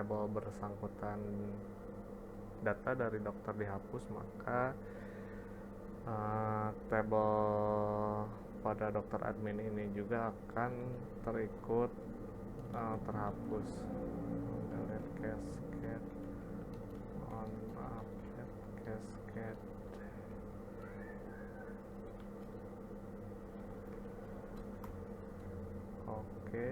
tabel bersangkutan data dari dokter dihapus, maka tabel pada dokter admin ini juga akan terikut terhapus. Delete cascade on update cascade. Oke,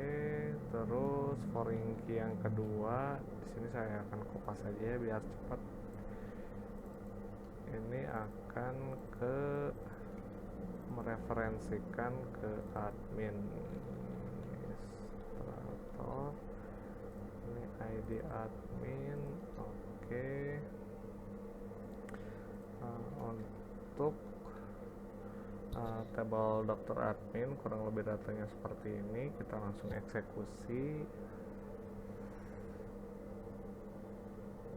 terus foreign key yang kedua di sini saya akan kopas saja biar cepat. Ini akan mereferensikan ke admin administrator. Ini ID admin. Oke. Untuk tabel dokter admin kurang lebih datanya seperti ini. Kita langsung eksekusi.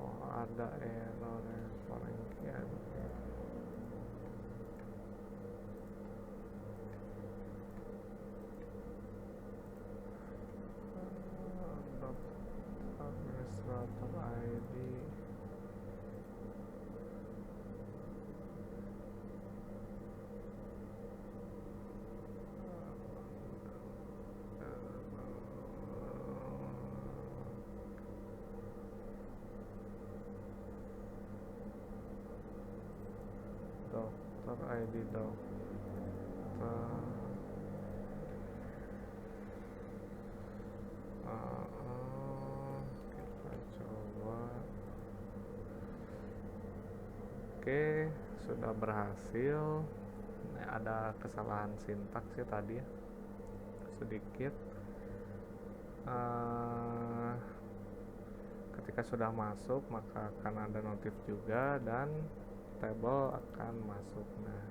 Oh, ada error foreign key. Administrator ID. Dokter ID dokter. Kita coba. Oke, sudah berhasil. Ini ada kesalahan sintaks ya tadi ya, sedikit. Ketika sudah masuk maka akan ada notif juga dan tabel akan masuk. Nah,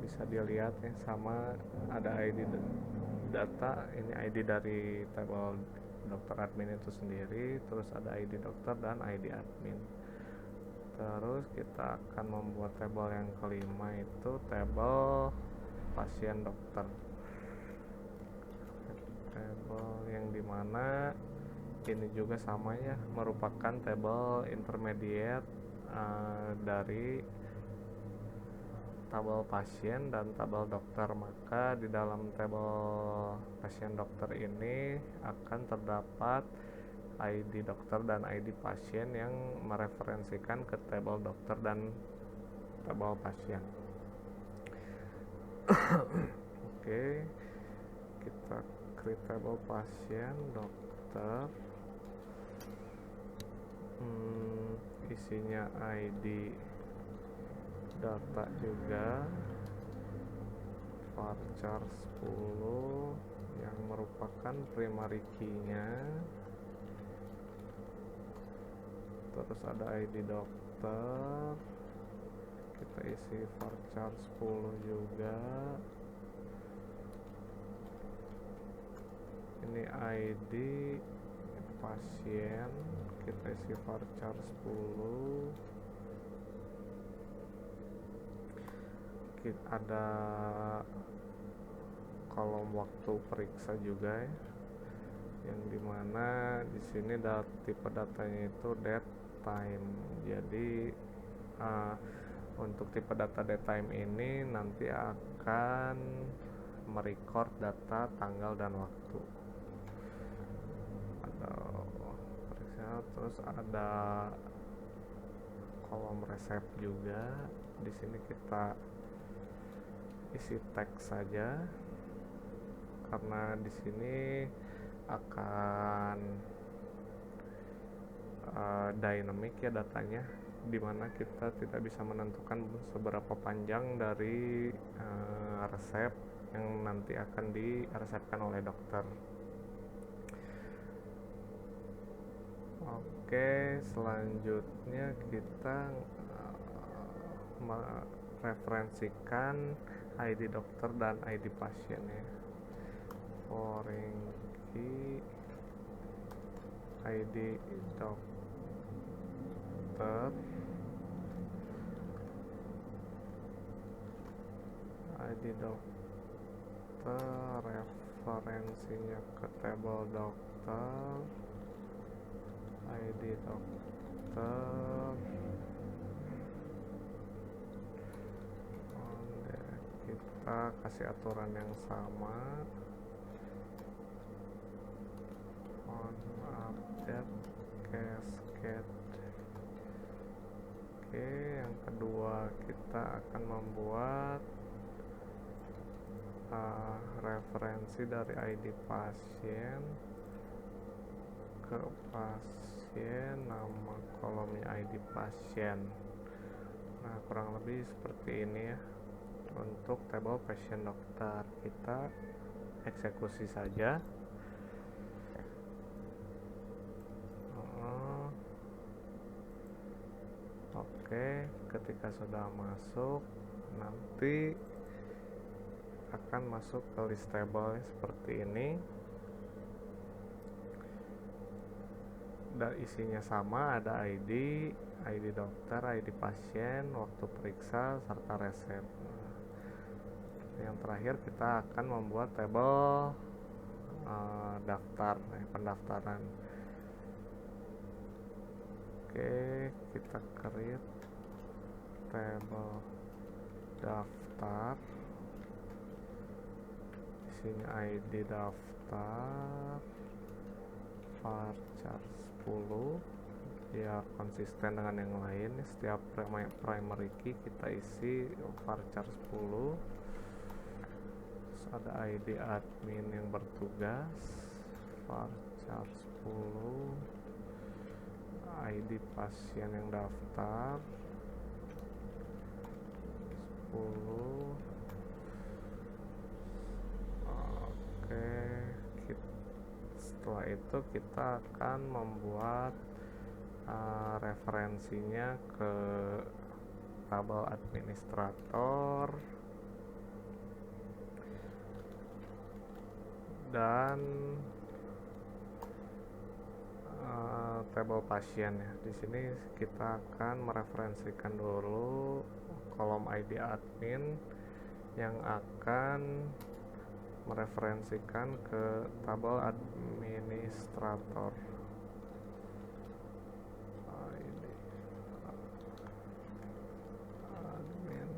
bisa dilihat ya, sama ada ID data. Ini ID dari tabel dokter admin itu sendiri, terus ada ID dokter dan ID admin. Terus kita akan membuat tabel yang kelima, itu tabel pasien dokter. Tabel yang dimana ini juga sama ya, merupakan tabel intermediate dari tabel pasien dan tabel dokter. Maka di dalam tabel pasien dokter ini akan terdapat ID dokter dan ID pasien yang mereferensikan ke tabel dokter dan tabel pasien. Oke, kita create tabel pasien dokter. Isinya ID data juga, varchar 10 yang merupakan primary key-nya. Terus ada ID dokter, kita isi varchar 10 juga. Ini ID pasien, kita isi varchar 10. Ada kolom waktu periksa juga ya, yang dimana di sini tipe datanya itu date time. Jadi untuk tipe data date time ini nanti akan merecord data tanggal dan waktu. Ada periksa, terus ada kolom resep juga. Di sini kita isi teks saja karena di sini akan dynamic ya datanya, dimana kita tidak bisa menentukan seberapa panjang dari resep yang nanti akan diresepkan oleh dokter. Oke, selanjutnya kita mereferensikan ID dokter dan ID pasien ya. Foreign key ID dokter, ID dokter, referensinya ke tabel dokter. dokter. Kita kasih aturan yang sama, on update cascade. Oke, yang kedua kita akan membuat referensi dari ID pasien ke pasien, nama kolomnya ID pasien. Nah, kurang lebih seperti ini ya untuk tabel pasien dokter. Kita eksekusi saja. Oke, ketika sudah masuk, nanti akan masuk ke list table seperti ini. Dan isinya sama, ada ID dokter, ID pasien, waktu periksa, serta resep. Yang terakhir kita akan membuat tabel daftar, pendaftaran. Oke, kita create tabel daftar, isinya ID daftar, varchar 10, ya konsisten dengan yang lain. Setiap primary key kita isi varchar 10. Terus ada ID admin yang bertugas, varchar 10, ID pasien yang daftar 10. Oke, setelah itu kita akan membuat referensinya ke tabel administrator dan tabel pasien ya. Di sini kita akan mereferensikan dulu kolom ID admin yang akan mereferensikan ke tabel administrator. ID admin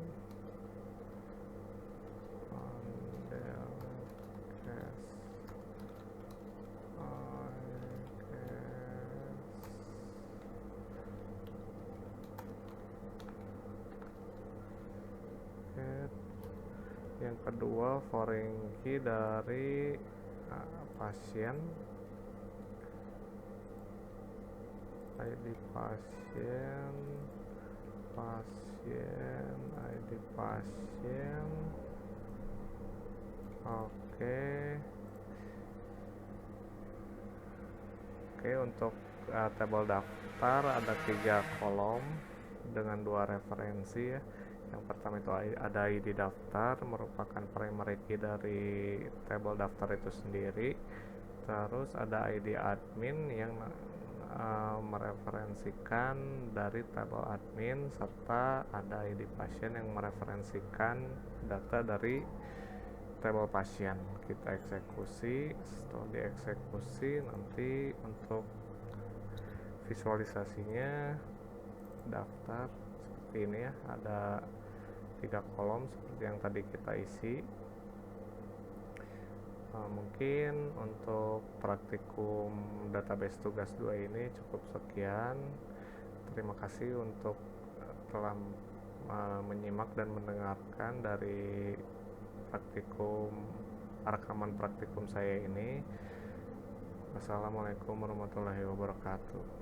yang kedua foreign key dari pasien, ID pasien, ID pasien. Oke, untuk tabel daftar ada 3 kolom dengan 2 referensi ya. Yang pertama itu ada ID daftar, merupakan primary key dari tabel daftar itu sendiri. Terus ada ID admin yang mereferensikan dari tabel admin, serta ada ID pasien yang mereferensikan data dari tabel pasien. Kita eksekusi. Setelah dieksekusi, nanti untuk visualisasinya daftar seperti ini ya, ada 3 kolom seperti yang tadi kita isi. Mungkin untuk praktikum database tugas 2 ini cukup sekian. Terima kasih untuk telah menyimak dan mendengarkan dari rekaman praktikum saya ini. Wassalamualaikum warahmatullahi wabarakatuh.